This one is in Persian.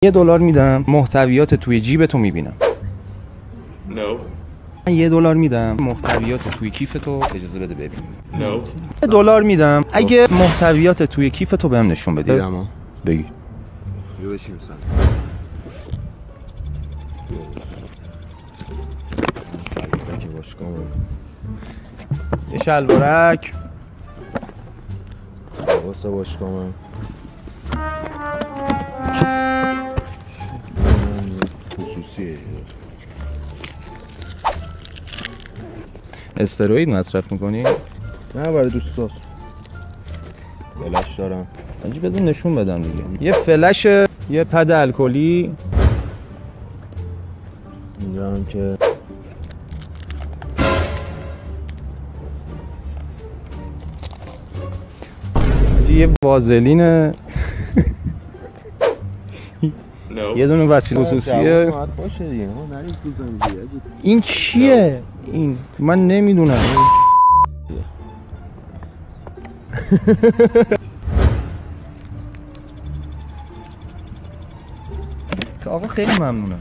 $1 میدم محتویات توی جیب تو میبینم. من $1 میدم محتویات توی کیف تو اجازه بده ببینیم. $1 میدم اگه محتویات توی کیف تو بهم نشون بدی. بگی. بیا بشیم سن. شلوارک باشگاه. یه شلوارک. واسه باشگاه من. خصوصیه. استروئید مصرف میکنی؟ نه برای دوستاست. فلش دارم. آجی بذار نشون بدم دیگه. یه فلش، یه پد الکلی. اینجا هم که یه وازلینه. یه دونه وسیله خصوصیه. باشه دیگه. ما نریم تو زنجیره. این چیه؟ این من نمیدونم. آقا خیلی ممنونم.